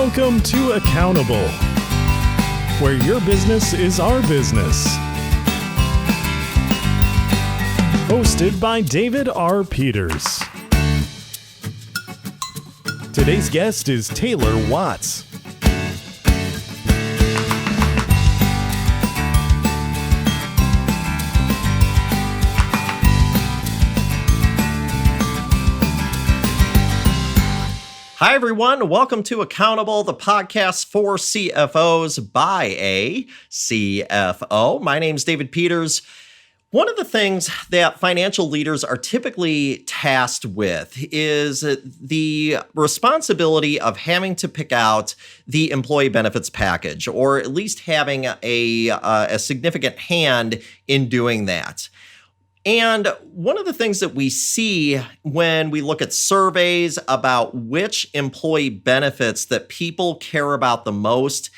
Welcome to Accountable, where your business is our business. Hosted by David R. Peters. Today's guest is Taylor Watts. Hi, everyone. Welcome to Accountable, the podcast for CFOs by a CFO. My name is David Peters. One of the things that financial leaders are typically tasked with is the responsibility of having to pick out the employee benefits package, or at least having a significant hand in doing that. And one of the things that we see when we look at surveys about which employee benefits that people care about the most,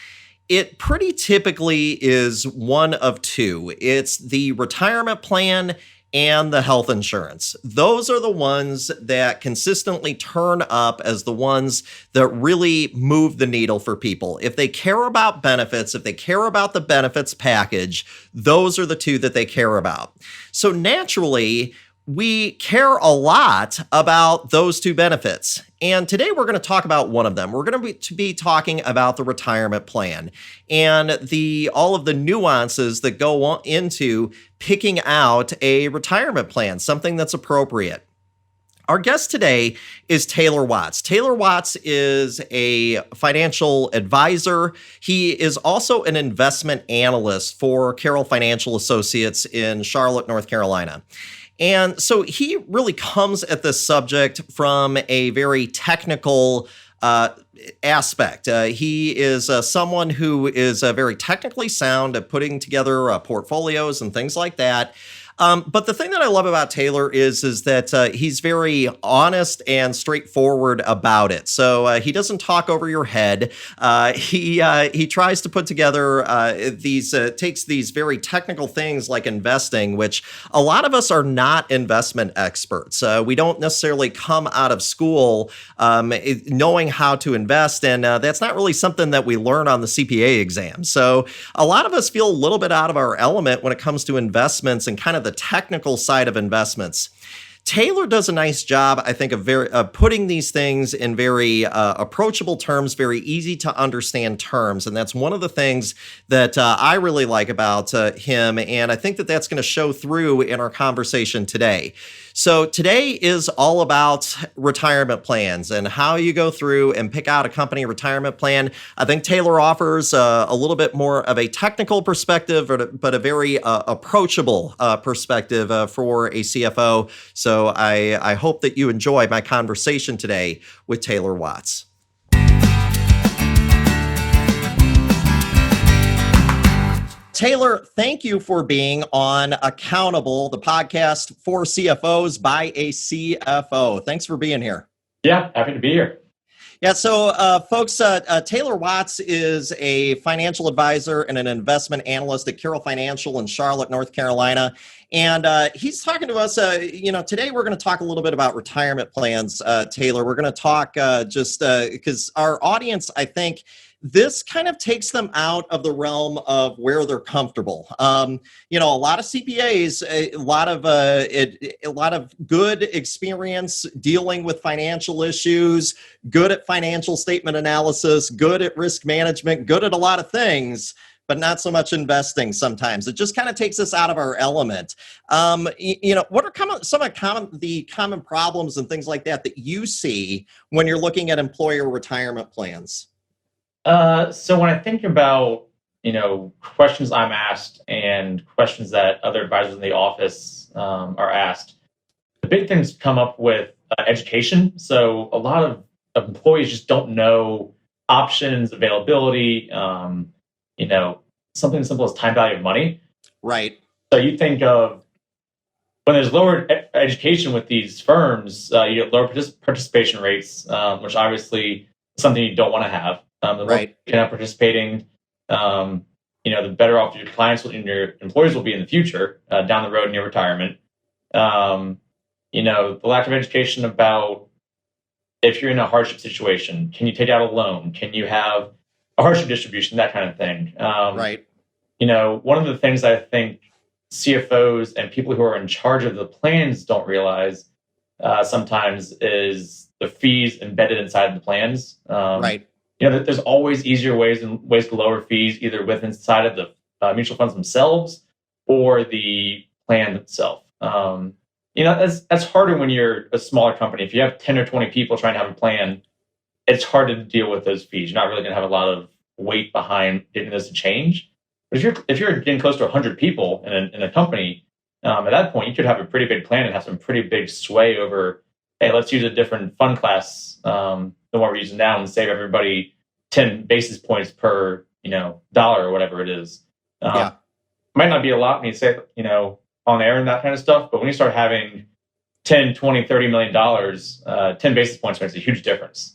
it pretty typically is one of two. It's the retirement plan and the health insurance. Those are the ones that consistently turn up as the ones that really move the needle for people. If they care about benefits, if they care about the benefits package, those are the two that they care about. So naturally, we care a lot about those two benefits. And today we're going to talk about one of them. We're going to be talking about the retirement plan and all of the nuances that go into picking out a retirement plan, something that's appropriate. Our guest today is Taylor Watts. Taylor Watts is a financial advisor. He is also an investment analyst for Carroll Financial Associates in Charlotte, North Carolina. And so he really comes at this subject from a very technical aspect. He is someone who is very technically sound at putting together portfolios and things like that. But the thing that I love about Taylor is that he's very honest and straightforward about it. So he doesn't talk over your head. He tries to put together takes these very technical things like investing, which a lot of us are not investment experts. We don't necessarily come out of school knowing how to invest, and that's not really something that we learn on the CPA exam. So a lot of us feel a little bit out of our element when it comes to investments and kind of the technical side of investments. Taylor does a nice job, I think, of putting these things in very approachable terms, very easy to understand terms. And that's one of the things that I really like about him. And I think that that's going to show through in our conversation today. So today is all about retirement plans and how you go through and pick out a company retirement plan. I think Taylor offers a little bit more of a technical perspective, but a very approachable perspective for a CFO. So I hope that you enjoy my conversation today with Taylor Watts. Taylor, thank you for being on Accountable, the podcast for CFOs by a CFO. Thanks for being here. Yeah, happy to be here. Yeah, so folks, Taylor Watts is a financial advisor and an investment analyst at Carroll Financial in Charlotte, North Carolina. And he's talking to us, today we're going to talk a little bit about retirement plans, Taylor. We're going to talk just because our audience, I think, this kind of takes them out of the realm of where they're comfortable. A lot of CPAs, a lot of good experience dealing with financial issues, good at financial statement analysis, good at risk management, good at a lot of things, but not so much investing sometimes. It just kind of takes us out of our element. What are some of the common problems and things like that you see when you're looking at employer retirement plans? So when I think about, questions I'm asked and questions that other advisors in the office are asked, the big things come up with education. So a lot of employees just don't know options, availability, something as simple as time value of money. Right. So you think of when there's lower education with these firms, you get lower participation rates, which obviously is something you don't want to have. The more you're not participating, the better off your clients and your employees will be in the future, down the road in your retirement. The lack of education about if you're in a hardship situation, can you take out a loan? Can you have a hardship distribution? That kind of thing. Right. One of the things I think CFOs and people who are in charge of the plans don't realize sometimes is the fees embedded inside the plans. Right. There's always easier ways to lower fees, either inside of the mutual funds themselves or the plan itself. That's harder when you're a smaller company. If you have 10 or 20 people trying to have a plan, it's hard to deal with those fees. You're not really going to have a lot of weight behind getting this to change. But if you're getting close to 100 people in a company, at that point, you could have a pretty big plan and have some pretty big sway over, hey, let's use a different fund class than what we're using now and save everybody 10 basis points per dollar or whatever it is. It might not be a lot when you say on air and that kind of stuff, but when you start having 10, 20, $30 million, 10 basis points makes a huge difference.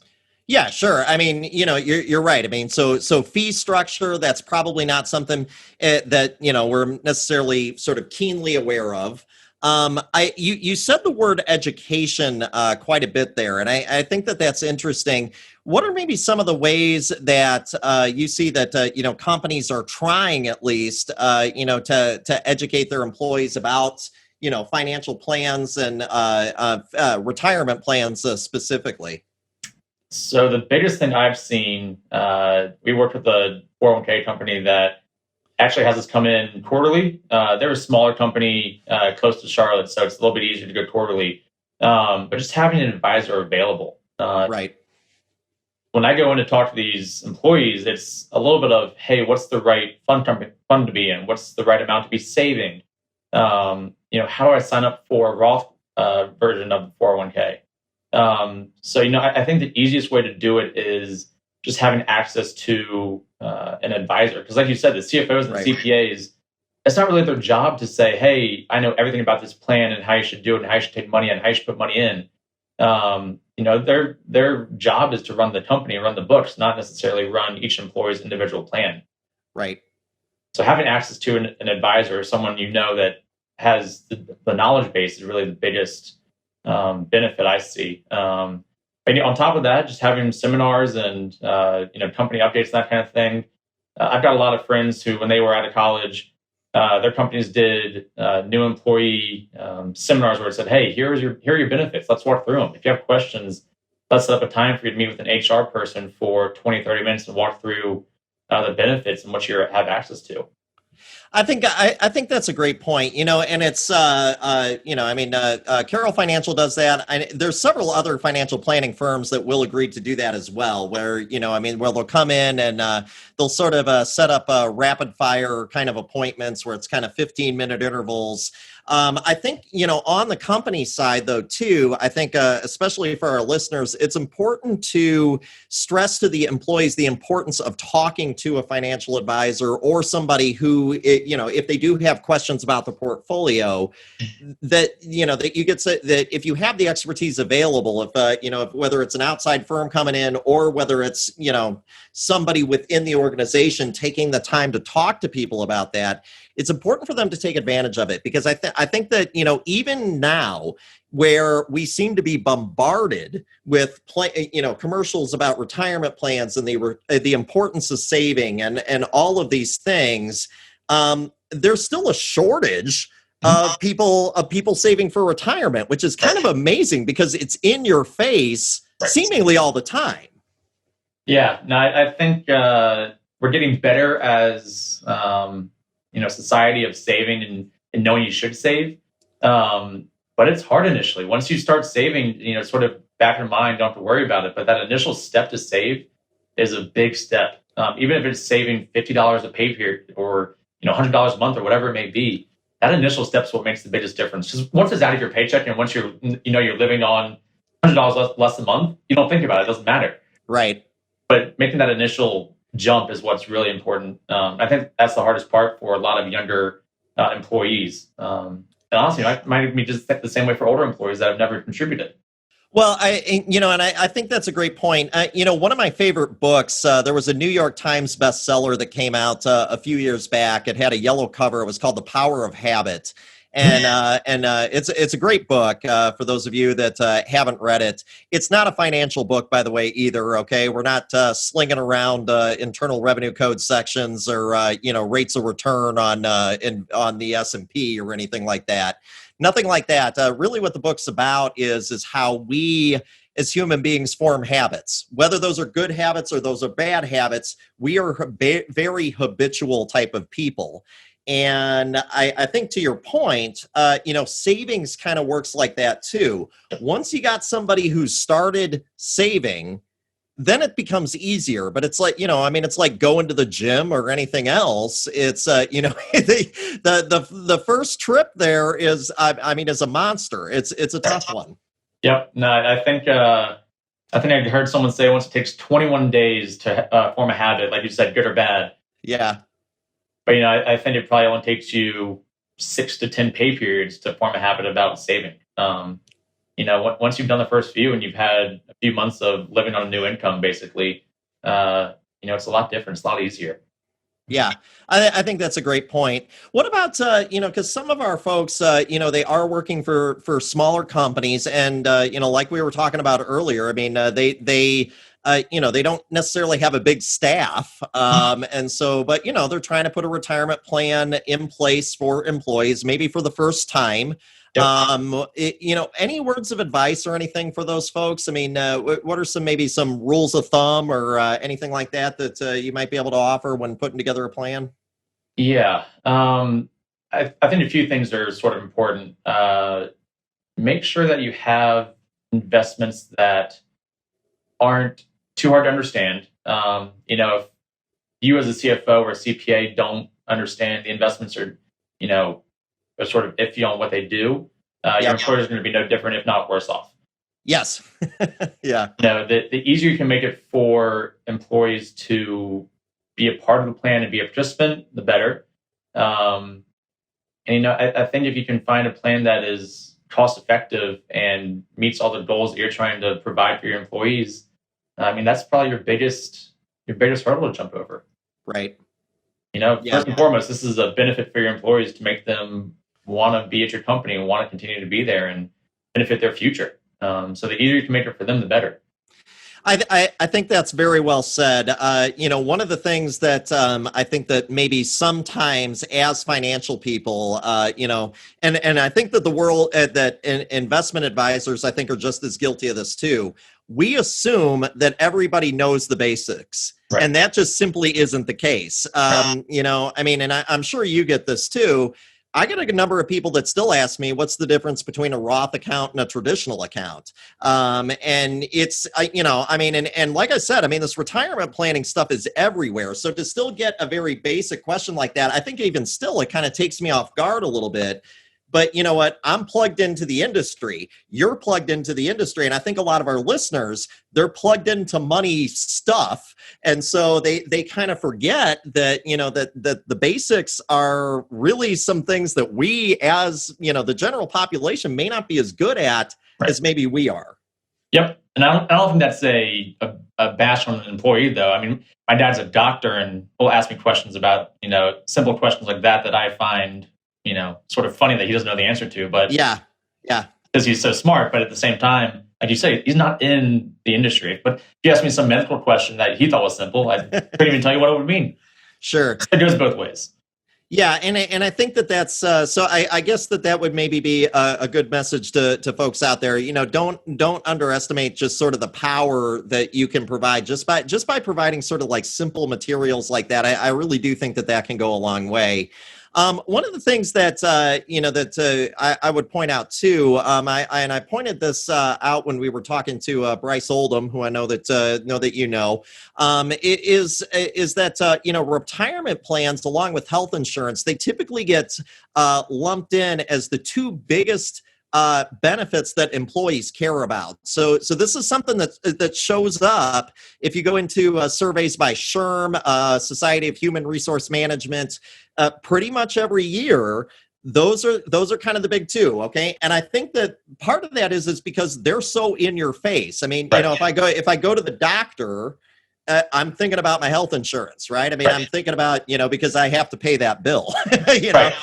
Yeah, sure. I mean, you're right. I mean, so fee structure, that's probably not something that, we're necessarily sort of keenly aware of. You said the word education quite a bit there, and I think that that's interesting. What are maybe some of the ways that you see that companies are trying, at least to educate their employees about financial plans and retirement plans specifically? So the biggest thing I've seen, we worked with a 401k company that actually has us come in quarterly. They're a smaller company close to Charlotte, so it's a little bit easier to go quarterly. But just having an advisor available. Right. When I go in to talk to these employees, it's a little bit of, hey, what's the right fund to be in? What's the right amount to be saving? How do I sign up for a Roth version of the 401k? I think the easiest way to do it is just having access to an advisor. Because like you said, the CFOs and the CPAs, it's not really their job to say, hey, I know everything about this plan and how you should do it and how you should take money and how you should put money in. Their job is to run the company and run the books, not necessarily run each employee's individual plan. Right. So having access to an advisor or someone that has the knowledge base is really the biggest benefit I see. But on top of that, just having seminars and company updates and that kind of thing. I've got a lot of friends who, when they were out of college, their companies did new employee seminars where it said, "Hey, here are your benefits. Let's walk through them. If you have questions, let's set up a time for you to meet with an HR person for 20, 30 minutes and walk through the benefits and what you have access to." I think that's a great point, and it's, Carroll Financial does that. There's several other financial planning firms that will agree to do that as well, where they'll come in and they'll sort of set up rapid fire kind of appointments where it's kind of 15-minute intervals. I think, on the company side, though, too, I think, especially for our listeners, it's important to stress to the employees the importance of talking to a financial advisor or somebody who, if they do have questions about the portfolio, that you get that if you have the expertise available, if whether it's an outside firm coming in or whether it's, somebody within the organization taking the time to talk to people about that, it's important for them to take advantage of it, because I think that, even now, where we seem to be bombarded with commercials about retirement plans and the importance of saving and all of these things, there's still a shortage of people saving for retirement, which is kind of amazing because it's in your face seemingly all the time. Yeah, no, I think we're getting better as society of saving and knowing you should save. But it's hard initially. Once you start saving, sort of back in your mind, don't have to worry about it. But that initial step to save is a big step. Even if it's saving $50 a pay period or $100 a month or whatever it may be, that initial step is what makes the biggest difference. Because once it's out of your paycheck and once you're living on $100 less a month, you don't think about it. It doesn't matter. Right. But making that initial jump is what's really important. I think that's the hardest part for a lot of younger employees. And honestly, it might be just the same way for older employees that have never contributed. Well, I think that's a great point. One of my favorite books, there was a New York Times bestseller that came out a few years back. It had a yellow cover. It was called The Power of Habit. and it's a great book for those of you that haven't read it. It's not a financial book, by the way, either. Okay, we're not slinging around internal revenue code sections or rates of return on the S&P or anything like that. Nothing like that. Really, what the book's about is how we as human beings form habits. Whether those are good habits or those are bad habits, we are very habitual type of people. And I think to your point, savings kind of works like that too. Once you got somebody who started saving, then it becomes easier. But it's like, it's like going to the gym or anything else. It's, the first trip there is a monster. It's a tough one. Yep. No, I think I heard someone say once it takes 21 days to form a habit, like you said, good or bad. Yeah. But, I think it probably only takes you 6 to 10 pay periods to form a habit about saving. Once you've done the first few and you've had a few months of living on a new income, basically, it's a lot different. It's a lot easier. Yeah, I think that's a great point. What about, because some of our folks, they are working for smaller companies and, like we were talking about earlier, I mean, they don't necessarily have a big staff. And so, but, they're trying to put a retirement plan in place for employees, maybe for the first time. Yep. Any words of advice or anything for those folks? I mean, what are some rules of thumb or anything like that you might be able to offer when putting together a plan? Yeah. I think a few things are sort of important. Make sure that you have investments that aren't too hard to understand. If you as a CFO or a CPA don't understand the investments are sort of iffy on what they do, your employer is going to be no different, if not worse off. Yes. Yeah. The easier you can make it for employees to be a part of the plan and be a participant, the better. I think if you can find a plan that is cost effective and meets all the goals that you're trying to provide for your employees, that's probably your biggest hurdle to jump over. Right. First and foremost, this is a benefit for your employees to make them want to be at your company and want to continue to be there and benefit their future. So the easier you can make it for them, the better. I think that's very well said. One of the things that I think that maybe sometimes as financial people, and I think that the world that investment advisors, I think, are just as guilty of this too. We assume that everybody knows the basics, right. And that just simply isn't the case. And I'm sure you get this too. I get a number of people that still ask me, what's the difference between a Roth account and a traditional account? And it's, and like I said, this retirement planning stuff is everywhere. So to still get a very basic question like that, I think even still, it kind of takes me off guard a little bit. But you know what? I'm plugged into the industry. You're plugged into the industry. And I think a lot of our listeners, they're plugged into money stuff. And so they kind of forget that, that the basics are really some things that we as, the general population may not be as good at as maybe we are. Yep. And I don't think that's a bash on an employee, though. My dad's a doctor and will ask me questions about, simple questions like that I find sort of funny that he doesn't know the answer to, but yeah, because he's so smart. But at the same time, like you say, he's not in the industry. But if you ask me some medical question that he thought was simple, I couldn't even tell you what it would mean. Sure, it goes both ways. Yeah, and I think that's so. I guess that would maybe be a good message to folks out there. Don't underestimate just sort of the power that you can provide just by providing sort of like simple materials like that. I really do think that can go a long way. One of the things that I would point out too, I pointed this out when we were talking to Bryce Oldham, who I know that is that retirement plans along with health insurance, they typically get lumped in as the two biggest benefits that employees care about. So this is something that shows up if you go into surveys by SHRM, Society of Human Resource Management, pretty much every year. Those are kind of the big two, okay? And I think that part of that is because they're so in your face. Right. If I go to the doctor, I'm thinking about my health insurance, right? I mean, I'm thinking about, because I have to pay that bill, Right.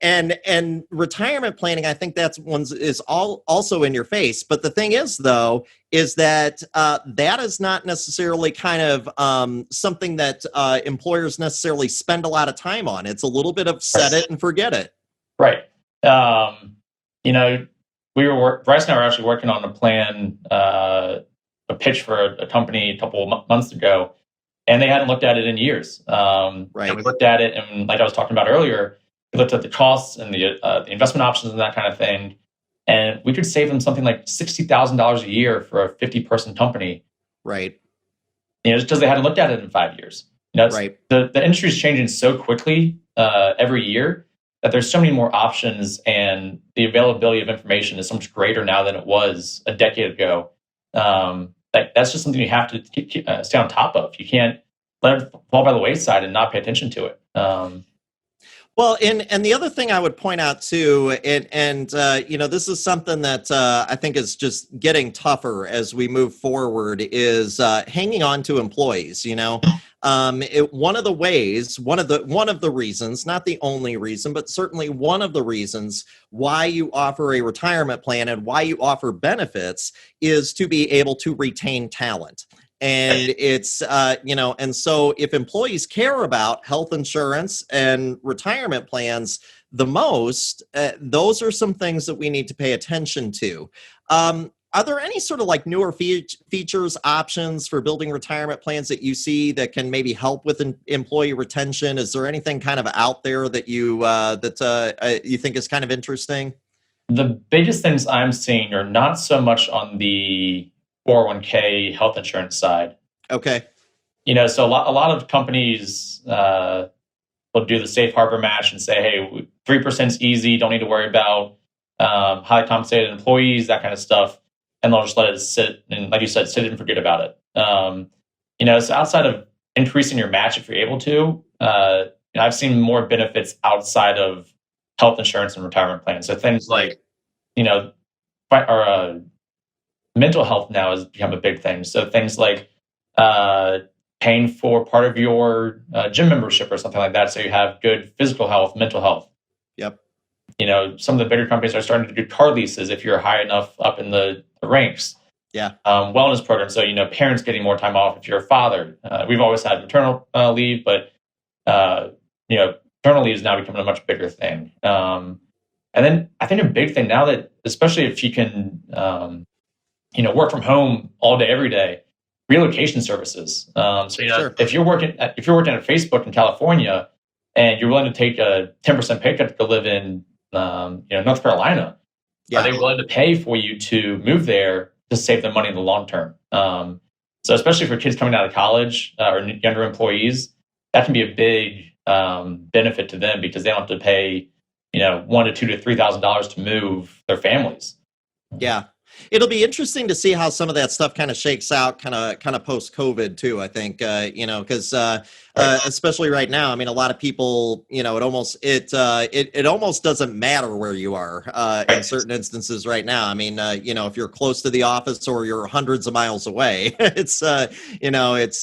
and retirement planning, I think that's is also in your face. But the thing is, though, is that that is not necessarily kind of something that employers necessarily spend a lot of time on. It's a little bit of set it and forget it. Right. You know, Bryce and I were actually working on a plan, a pitch for a company a couple of months ago, and they hadn't looked at it in years. Right. And we looked at it, and like I was talking about earlier, we looked at the costs and the investment options and that kind of thing, and we could save them something like $60,000 a year for a 50-person company. Right. Just because they hadn't looked at it in 5 years. Right. The industry is changing so quickly every year that there's so many more options, and the availability of information is so much greater now than it was a decade ago. That's just something you have to stay on top of. You can't let it fall by the wayside and not pay attention to it. Well, and the other thing I would point out too, and this is something that I think is just getting tougher as we move forward, is hanging on to employees. One of the reasons, not the only reason, but certainly one of the reasons why you offer a retirement plan and why you offer benefits is to be able to retain talent. And it's, and so if employees care about health insurance and retirement plans the most, those are some things that we need to pay attention to. Are there any sort of like newer features, options for building retirement plans that you see that can maybe help with employee retention? Is there anything kind of out there that you think is kind of interesting? The biggest things I'm seeing are not so much on the 401k health insurance side. Okay. So a lot of companies will do the safe harbor match and say, hey, 3% is easy, don't need to worry about highly compensated employees, that kind of stuff. And they'll just let it sit, and like you said, sit and forget about it. So outside of increasing your match, if you're able to, I've seen more benefits outside of health insurance and retirement plans. So things like, mental health now has become a big thing. So things like paying for part of your gym membership or something like that, so you have good physical health, mental health. Yep. Some of the bigger companies are starting to do car leases if you're high enough up in the ranks. Yeah. Wellness programs, so parents getting more time off if you're a father. We've always had maternal leave, but paternal leave is now becoming a much bigger thing. And then I think a big thing now, that especially if you can work from home all day, every day, relocation services. Sure. if you're working at Facebook in California and you're willing to take a 10% pay cut to live in North Carolina, are they willing to pay for you to move there to save them money in the long term? So especially for kids coming out of college or younger employees, that can be a big benefit to them, because they don't have to pay $1,000 to $2,000 to $3,000 to move their families. Yeah. It'll be interesting to see how some of that stuff kind of shakes out, kind of post COVID too. I think, because especially right now, I mean, a lot of people, it almost doesn't matter where you are in certain instances right now. I mean, if you're close to the office or you're hundreds of miles away, it's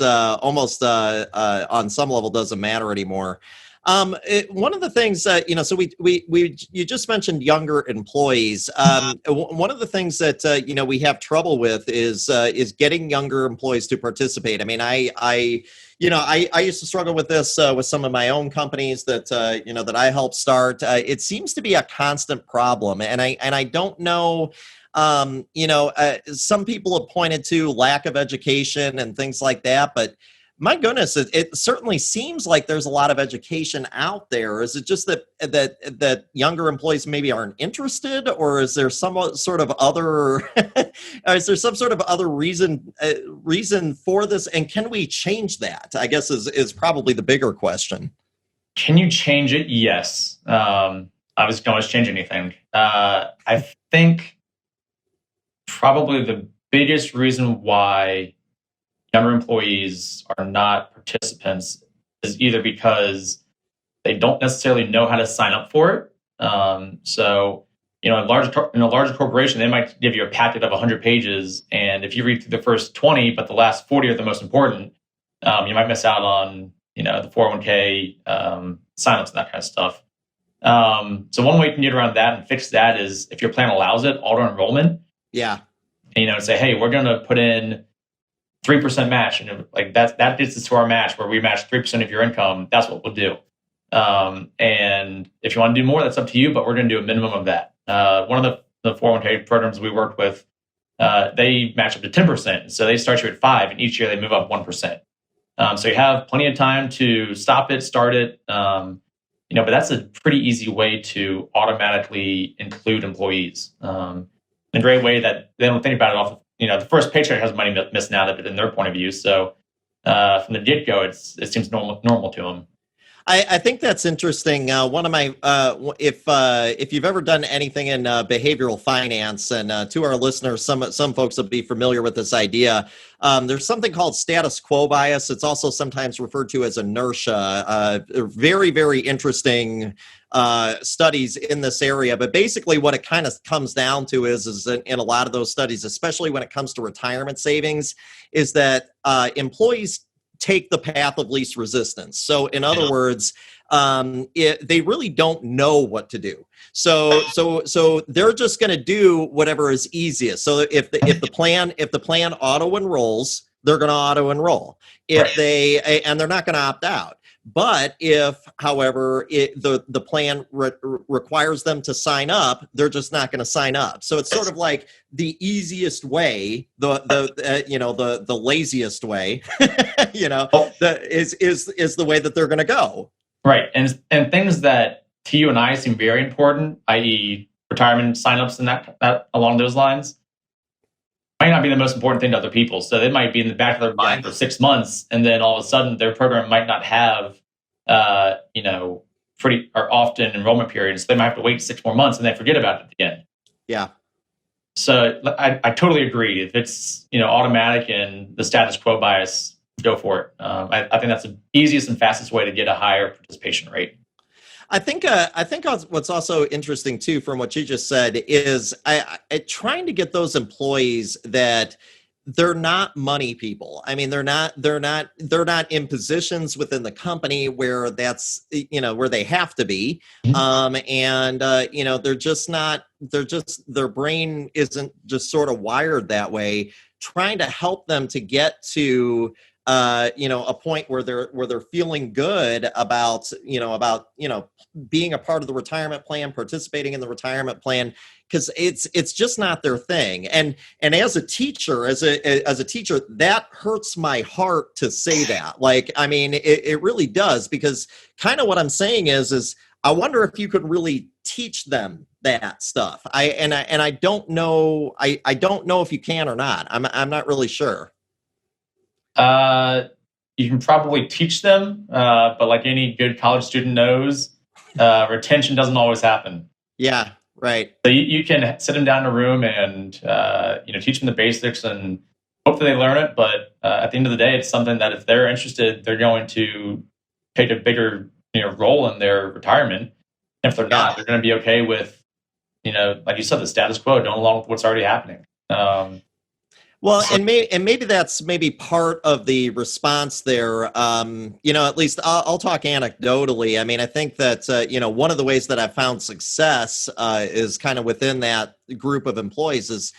almost on some level doesn't matter anymore. One of the things that, so you just mentioned younger employees. One of the things that, we have trouble with is getting younger employees to participate. I mean, I used to struggle with this with some of my own companies that I helped start. It seems to be a constant problem, and I don't know. Some people have pointed to lack of education and things like that, but my goodness, it certainly seems like there's a lot of education out there. Is it just that younger employees maybe aren't interested, or is there some sort of other reason for this? And can we change that? I guess is probably the bigger question. Can you change it? Yes. Obviously, you can always change anything. I think probably the biggest reason why younger employees are not participants is either because they don't necessarily know how to sign up for it. So, in a larger corporation, they might give you a packet of 100 pages, and if you read through the first 20, but the last 40 are the most important, you might miss out on the 401k signups and that kind of stuff. So one way you can get around that and fix that is, if your plan allows it, auto enrollment. Yeah. And, say, hey, we're going to put in 3% match, and like that gets us to our match where we match 3% of your income. That's what we'll do. And if you want to do more, that's up to you, but we're going to do a minimum of that. One of the 401k programs we worked with, they match up to 10%. So they start you at 5%, and each year they move up 1%. So you have plenty of time to stop it, start it. But that's a pretty easy way to automatically include employees. In a great way that they don't think about it off. The first paycheck has money missing out of it in their point of view. So from the get-go, it seems normal to them. I think that's interesting. One of my, if you've ever done anything in behavioral finance, and to our listeners, some folks will be familiar with this idea. There's something called status quo bias. It's also sometimes referred to as inertia. Very, very interesting studies in this area. But basically, what it kind of comes down to is in a lot of those studies, especially when it comes to retirement savings, is that employees take the path of least resistance. So in other words, they really don't know what to do. So they're just going to do whatever is easiest. So if the plan auto enrolls, they're going to auto enroll. And they're not going to opt out. But if, however, the plan requires them to sign up, they're just not going to sign up. So it's sort of like the easiest way, the laziest way, is the way that they're going to go. Right, and things that to you and I seem very important, i.e., retirement signups and that along those lines, might not be the most important thing to other people. So they might be in the back of their mind for 6 months, and then all of a sudden their program might not have, pretty or often enrollment periods. So they might have to wait 6 more months, and they forget about it at the end. Yeah. So I totally agree. If it's automatic and the status quo bias, go for it. I think that's the easiest and fastest way to get a higher participation rate. I think what's also interesting too, from what you just said, is I trying to get those employees that they're not money people. I mean, they're not in positions within the company where that's where they have to be, they're just not. Their brain isn't just sort of wired that way. Trying to help them to get to a point where they're feeling good about being a part of the retirement plan, participating in the retirement plan, because it's just not their thing. And as a teacher, that hurts my heart to say that. Like, I mean, it really does, because kind of what I'm saying is I wonder if you could really teach them that stuff. I don't know. I don't know if you can or not. I'm not really sure. You can probably teach them, but like any good college student knows, retention doesn't always happen. Yeah, right. So you can sit them down in a room and teach them the basics and hope that they learn it. But at the end of the day, it's something that if they're interested, they're going to take a bigger role in their retirement. And if they're not, they're going to be okay with like you said, the status quo, going along with what's already happening. Well, and maybe that's part of the response there. At least I'll talk anecdotally. I mean, I think that, one of the ways that I've found success is kind of within that group of employees is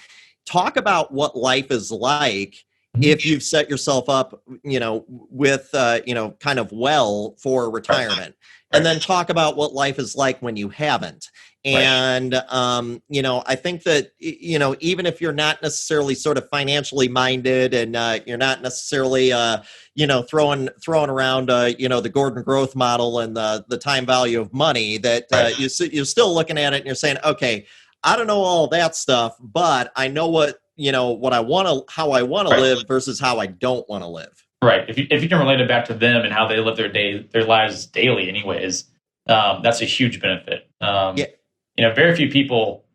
talk about what life is like if you've set yourself up, with, kind of well for retirement. And then talk about what life is like when you haven't. And, I think that, even if you're not necessarily sort of financially minded and you're not necessarily, throwing around, the Gordon growth model and the time value of money, that you're still looking at it and you're saying, okay, I don't know all that stuff, but I know what I want to, how I want to live versus how I don't want to live. Right. If you can relate it back to them and how they live their lives daily anyways, that's a huge benefit. Very few people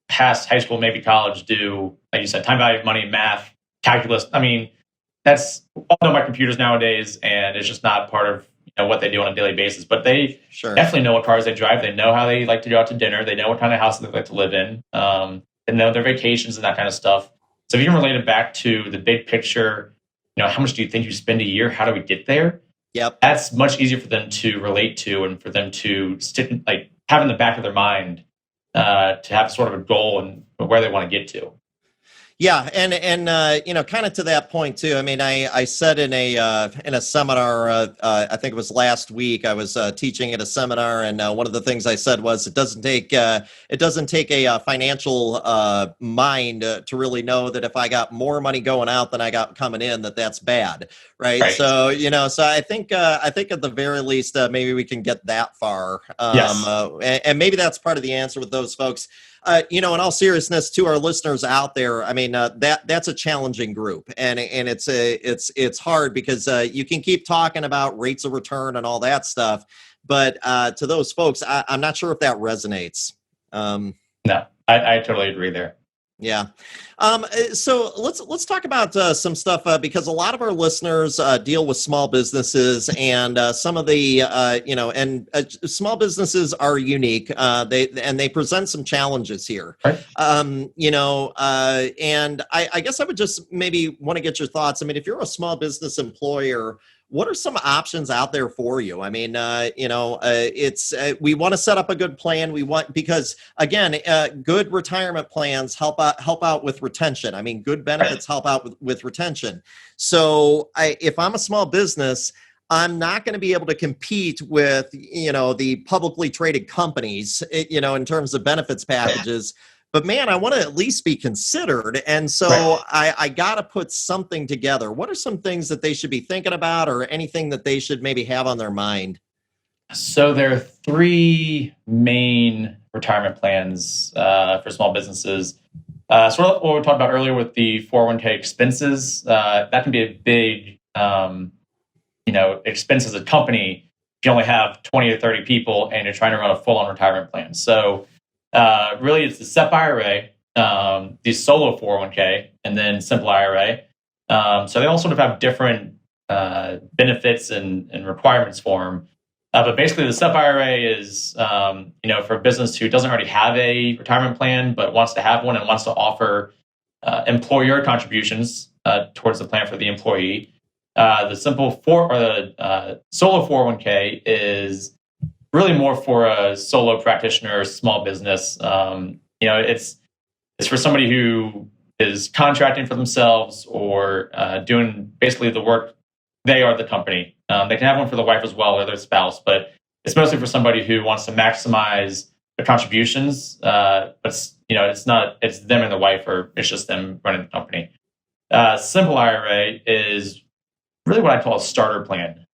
past high school, maybe college, do, like you said, time value of money, math, calculus. I mean, that's all done by computers nowadays, and it's just not part of what they do on a daily basis, but they Sure. definitely know what cars they drive. They know how they like to go out to dinner. They know what kind of house they like to live in. They know their vacations and that kind of stuff. So if you can relate it back to the big picture, how much do you think you spend a year? How do we get there? Yep. That's much easier for them to relate to and for them to have in the back of their mind to have sort of a goal and where they want to get to. Yeah, and kind of to that point too. I mean, I said in a seminar, I think it was last week. I was teaching at a seminar, and one of the things I said was it doesn't take a financial mind to really know that if I got more money going out than I got coming in, that's bad, right? So so I think at the very least maybe we can get that far. Yes. And maybe that's part of the answer with those folks. In all seriousness, to our listeners out there, I mean that's a challenging group, and it's hard because you can keep talking about rates of return and all that stuff, but to those folks, I'm not sure if that resonates. No, I totally agree there. Yeah. So let's talk about some stuff because a lot of our listeners deal with small businesses, and some of the small businesses are unique. They present some challenges here. Right. And I guess I would just maybe want to get your thoughts. I mean, if you're a small business employer, what are some options out there for you? I mean, it's we want to set up a good plan. Because again, good retirement plans help out with retention. I mean, good benefits help out with retention. So if I'm a small business, I'm not going to be able to compete with the publicly traded companies, in terms of benefits packages. But man, I want to at least be considered. And so I got to put something together. What are some things that they should be thinking about, or anything that they should maybe have on their mind? So there are three main retirement plans for small businesses. Sort of what we talked about earlier with the 401k expenses. That can be a big, expense as a company if you only have 20 or 30 people and you're trying to run a full-on retirement plan. So really, it's the SEP IRA, the solo 401k, and then Simple IRA. So they all sort of have different benefits and requirements for them. But basically, the SEP IRA is, for a business who doesn't already have a retirement plan but wants to have one and wants to offer employer contributions towards the plan for the employee. The solo 401k is really more for a solo practitioner, small business. It's for somebody who is contracting for themselves or doing basically the work. They are the company. They can have one for the wife as well or their spouse, but it's mostly for somebody who wants to maximize their contributions. But it's them and the wife, or it's just them running the company. Simple IRA is really what I call a starter plan.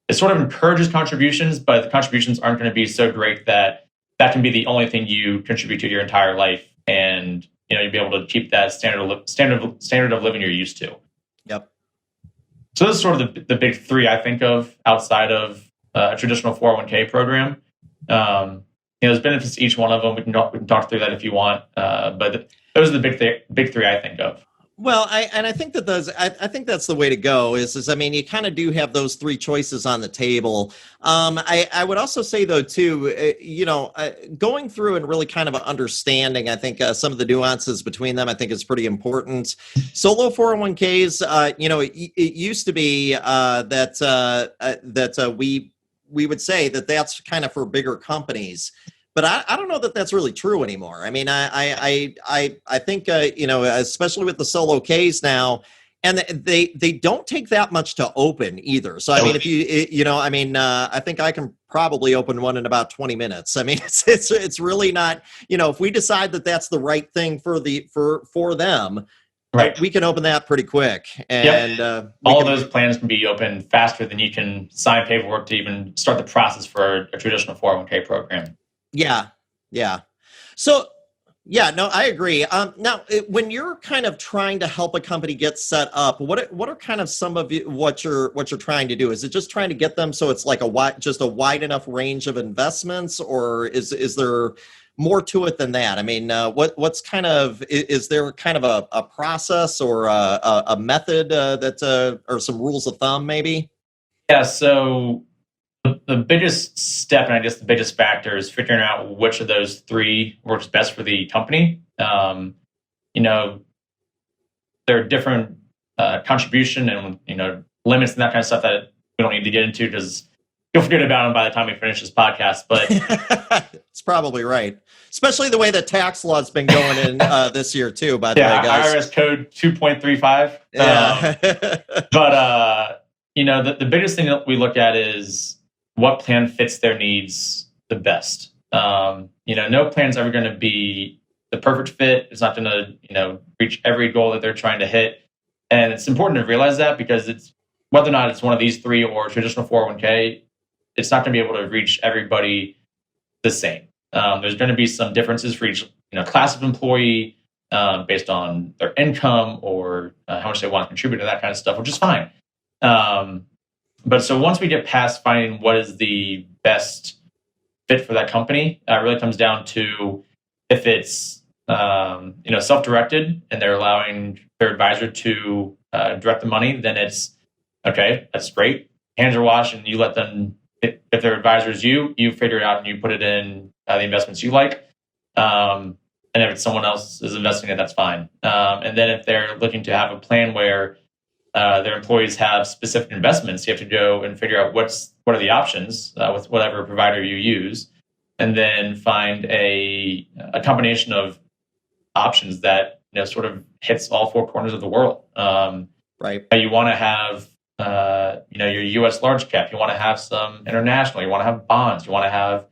It sort of encourages contributions, but the contributions aren't going to be so great that can be the only thing you contribute to your entire life, and you'll be able to keep that standard of living you're used to. Yep. So those are sort of the big three I think of outside of a traditional 401k program. There's benefits to each one of them. We can talk through that if you want, but those are the big three I think of. Well, I think that I think that's the way to go. I mean, you kind of do have those three choices on the table. I would also say though too, going through and really kind of understanding, I think some of the nuances between them, I think is pretty important. Solo 401ks, it used to be that we would say that's kind of for bigger companies. But I don't know that that's really true anymore. I mean, I think, especially with the solo Ks now, and they don't take that much to open either. So, I mean, I think I can probably open one in about 20 minutes. I mean, it's really not, if we decide that that's the right thing for them, right, we can open that pretty quick. And all of those plans can be opened faster than you can sign paperwork to even start the process for a traditional 401k program. Yeah. So, no, I agree. Now, when you're kind of trying to help a company get set up, what are kind of some of what you're trying to do? Is it just trying to get them so it's like a wide enough range of investments, or is there more to it than that? I mean, what's kind of is there kind of a process or a method or some rules of thumb maybe? Yeah, so the biggest step, and I guess the biggest factor, is figuring out which of those three works best for the company. You know, there are different contribution and limits and that kind of stuff that we don't need to get into because you'll forget about them by the time we finish this podcast. But it's probably right, especially the way the tax law's been going in this year too. By the way, guys, IRS code 2.35. Yeah. But the biggest thing that we look at is what plan fits their needs the best. No plan's ever going to be the perfect fit. It's not going to, reach every goal that they're trying to hit. And it's important to realize that because it's whether or not it's one of these three or traditional 401k, it's not going to be able to reach everybody the same. There's going to be some differences for each, class of employee based on their income or how much they want to contribute to that kind of stuff, which is fine. But so once we get past finding what is the best fit for that company, it really comes down to if it's self-directed and they're allowing their advisor to direct the money, then it's okay. That's great. Hands are washed, and you let them. If their advisor is you figure it out and you put it in the investments you like. And if it's someone else is investing it, that's fine. And then if they're looking to have a plan where their employees have specific investments, you have to go and figure out what are the options with whatever provider you use, and then find a combination of options that sort of hits all four corners of the world. Right. You want to have your U.S. large cap. You want to have some international. You want to have bonds. You want to have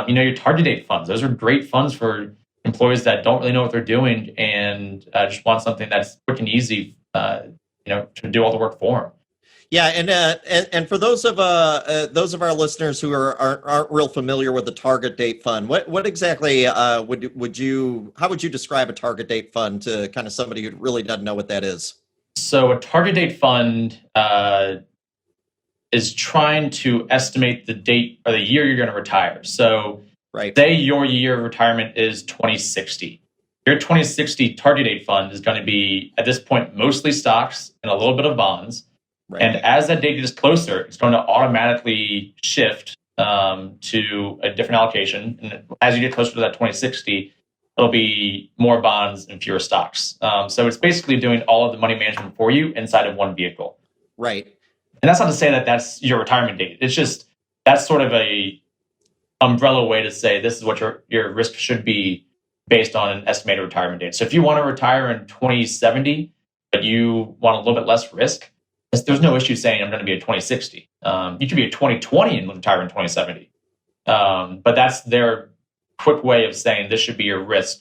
your target date funds. Those are great funds for employees that don't really know what they're doing and just want something that's quick and easy. To do all the work for them. Yeah, and for those of our listeners who aren't real familiar with the target date fund, what exactly would you describe a target date fund to kind of somebody who really doesn't know what that is? So a target date fund is trying to estimate the date or the year you're going to retire. So, right. Say your year of retirement is 2060. Your 2060 target date fund is going to be, at this point, mostly stocks and a little bit of bonds. Right. And as that date is closer, it's going to automatically shift to a different allocation. And as you get closer to that 2060, it'll be more bonds and fewer stocks. So it's basically doing all of the money management for you inside of one vehicle. Right. And that's not to say that that's your retirement date. It's just that's sort of a umbrella way to say this is what your risk should be based on an estimated retirement date. So if you want to retire in 2070, but you want a little bit less risk, there's no issue saying I'm going to be a 2060. You could be a 2020 and retire in 2070. But that's their quick way of saying this should be your risk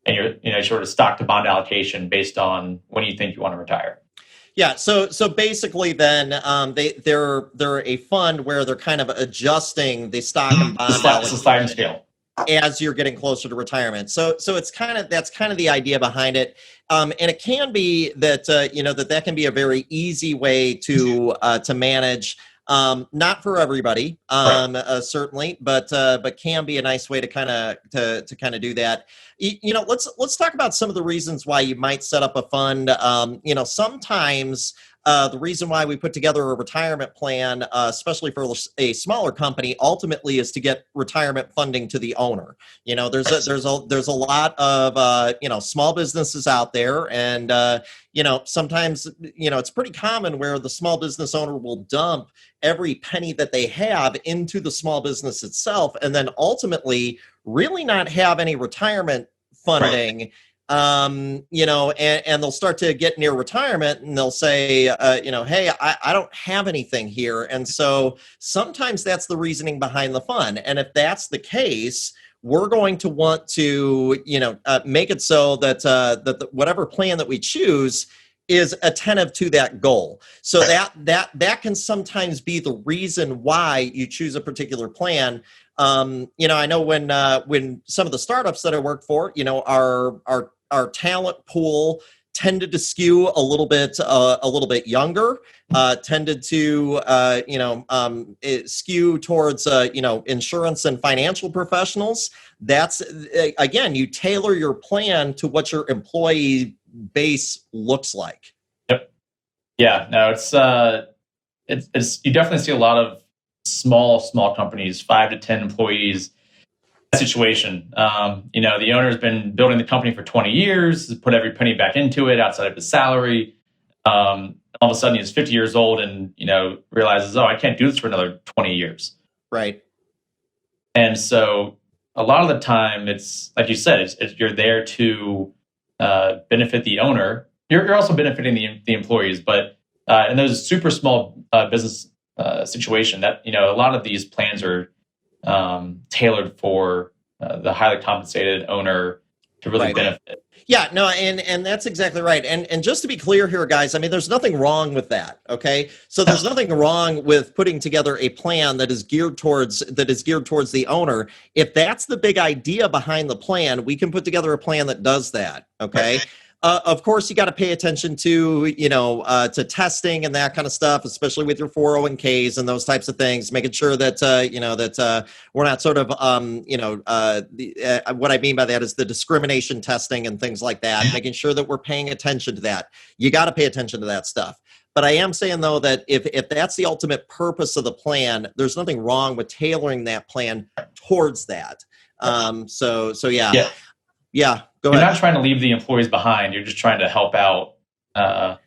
and your sort of stock to bond allocation based on when you think you want to retire. Yeah, so basically then they're a fund where they're kind of adjusting the stock and bond allocation. Sliding scale. As you're getting closer to retirement. So it's that's kind of the idea behind it. And it can be that, that can be a very easy way to manage. Not for everybody, certainly, but can be a nice way to kind of do that. Let's talk about some of the reasons why you might set up a fund. Sometimes the reason why we put together a retirement plan, especially for a smaller company, ultimately is to get retirement funding to the owner. There's a lot of small businesses out there, and sometimes it's pretty common where the small business owner will dump every penny that they have into the small business itself, and then ultimately really not have any retirement funding. Right. And they'll start to get near retirement and they'll say, hey, I don't have anything here. And so sometimes that's the reasoning behind the fund. And if that's the case, we're going to want to, make it so that whatever plan that we choose is attentive to that goal. So that can sometimes be the reason why you choose a particular plan. I know when some of the startups that I work for, our talent pool tended to skew a little bit younger, tended to skew towards insurance and financial professionals. That's again, you tailor your plan to what your employee base looks like. Yep. Yeah. No, it's it's you definitely see a lot of small companies, 5 to 10 employees situation. The owner's been building the company for 20 years, put every penny back into it outside of his salary. All of a sudden he's 50 years old and, realizes, I can't do this for another 20 years. Right. And so a lot of the time it's, like you said, it's you're there to benefit the owner. You're also benefiting the employees, but in those super small business situation that, a lot of these plans are tailored for the highly compensated owner to really benefit. Yeah, no, and that's exactly right. And just to be clear here, guys, I mean, there's nothing wrong with that. Okay, so there's nothing wrong with putting together a plan that is geared towards the owner. If that's the big idea behind the plan, we can put together a plan that does that. Okay. Of course, you got to pay attention to, to testing and that kind of stuff, especially with your 401ks and those types of things, making sure that, we're not sort of, what I mean by that is the discrimination testing and things like that, making sure that we're paying attention to that. You got to pay attention to that stuff. But I am saying, though, that if that's the ultimate purpose of the plan, there's nothing wrong with tailoring that plan towards that. Yeah. Yeah, go ahead. You're not trying to leave the employees behind. You're just trying to help out the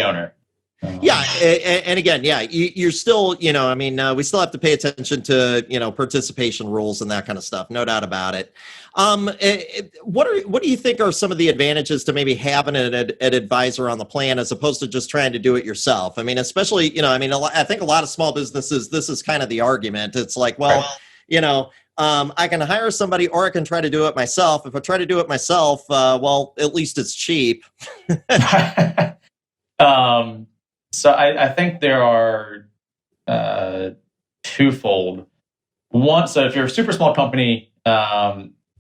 owner. And again, you're still, we still have to pay attention to, participation rules and that kind of stuff. No doubt about it. What do you think are some of the advantages to maybe having an advisor on the plan as opposed to just trying to do it yourself? I mean, especially, I think a lot of small businesses, this is kind of the argument. It's like, I can hire somebody or I can try to do it myself. If I try to do it myself, at least it's cheap. So I think there are twofold. One, so if you're a super small company,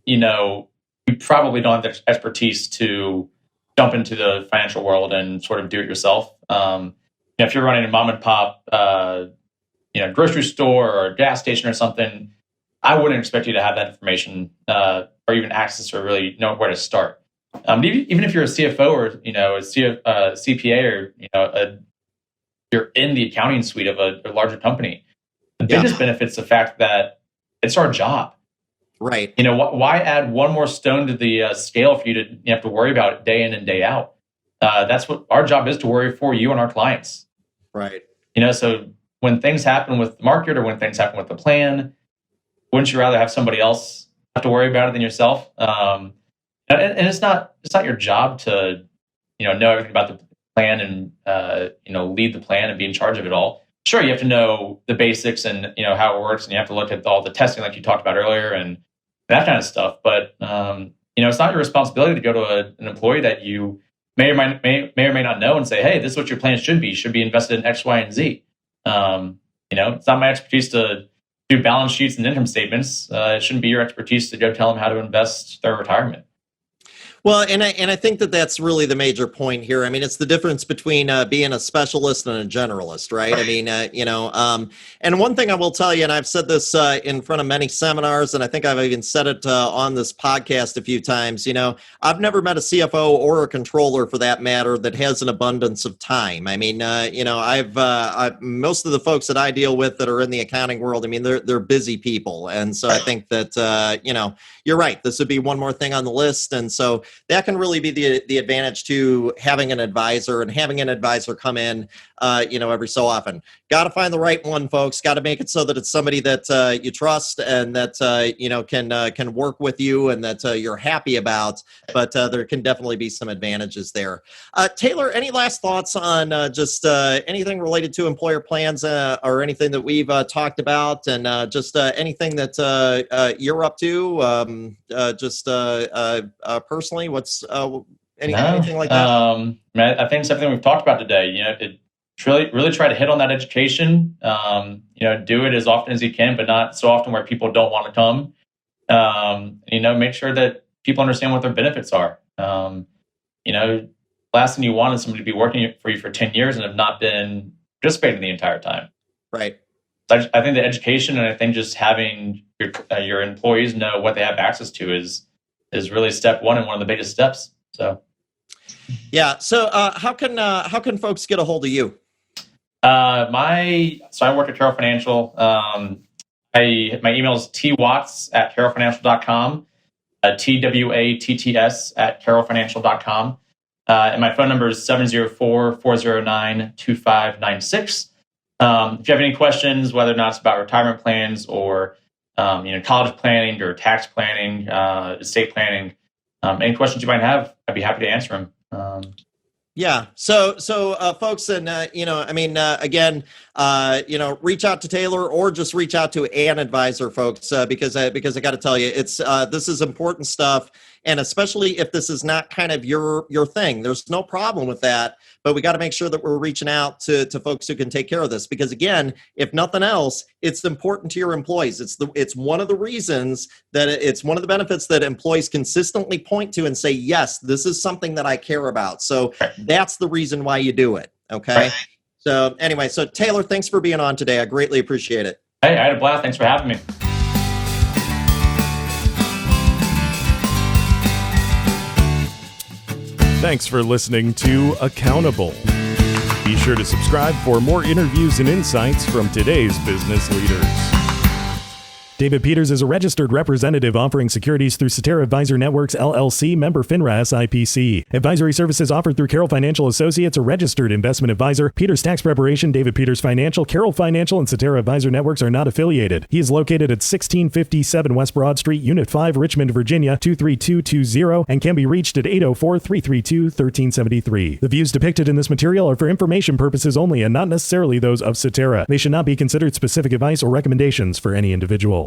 you probably don't have the expertise to jump into the financial world and sort of do it yourself. If you're running a mom and pop, grocery store or gas station or something, I wouldn't expect you to have that information or even access or really know where to start. Even if you're a CFO or a CPA or you're in the accounting suite of a larger company, the biggest benefit's the fact that it's our job. Right. Why add one more stone to the scale for you to have to worry about it day in and day out? That's what our job is, to worry for you and our clients. Right. So when things happen with the market or when things happen with the plan, wouldn't you rather have somebody else have to worry about it than yourself? And it's not your job to know everything about the plan and lead the plan and be in charge of it all. Sure, you have to know the basics and how it works, and you have to look at all the testing like you talked about earlier and that kind of stuff. But it's not your responsibility to go to an employee that you may or may not know and say, hey, this is what your plan should be. You should be invested in X, Y, and Z. It's not my expertise to do balance sheets and income statements. It shouldn't be your expertise to go tell them how to invest their retirement. Well, and I think that's really the major point here. I mean, it's the difference between being a specialist and a generalist, right? I mean, and one thing I will tell you, and I've said this in front of many seminars, and I think I've even said it on this podcast a few times, I've never met a CFO or a controller for that matter that has an abundance of time. I mean, I've most of the folks that I deal with that are in the accounting world, I mean, they're busy people. And so I think that, you're right. This would be one more thing on the list. And so that can really be the advantage to having an advisor and having an advisor come in, every so often. Got to find the right one, folks. Got to make it so that it's somebody that you trust and that, can work with you and that you're happy about. But there can definitely be some advantages there. Taylor, any last thoughts on just anything related to employer plans or anything that we've talked about, and just anything that you're up to, personally? What's anything like that? I think it's everything we've talked about today. Really try to hit on that education. Do it as often as you can, but not so often where people don't want to come. Make sure that people understand what their benefits are. Last thing you want is somebody to be working for you for 10 years and have not been participating the entire time. Right. So I think the education, and I think just having your employees know what they have access to is really step one and one of the biggest steps. So, yeah. So, how can folks get a hold of you? I work at Carroll Financial. My email is twatts@carrollfinancial.com, twatts@carrollfinancial.com. And my phone number is 704-409-2596. If you have any questions, whether or not it's about retirement plans or college planning or tax planning, estate planning, any questions you might have, I'd be happy to answer them. Yeah. So, folks, and again, reach out to Taylor or just reach out to an advisor, folks, because I got to tell you, it's this is important stuff, and especially if this is not kind of your thing, there's no problem with that. But we got to make sure that we're reaching out to folks who can take care of this, because again, if nothing else, it's important to your employees. It's one of the reasons that it's one of the benefits that employees consistently point to and say, yes, this is something that I care about. So that's the reason why you do it. Okay. Right. So anyway, so Taylor, thanks for being on today. I greatly appreciate it. Hey, I had a blast. Thanks for having me. Thanks for listening to Accountable. Be sure to subscribe for more interviews and insights from today's business leaders. David Peters is a registered representative offering securities through Cetera Advisor Networks, LLC, member FINRA SIPC. Advisory services offered through Carroll Financial Associates, a registered investment advisor. Peters Tax Preparation, David Peters Financial, Carroll Financial, and Cetera Advisor Networks are not affiliated. He is located at 1657 West Broad Street, Unit 5, Richmond, Virginia, 23220, and can be reached at 804-332-1373. The views depicted in this material are for information purposes only and not necessarily those of Cetera. They should not be considered specific advice or recommendations for any individual.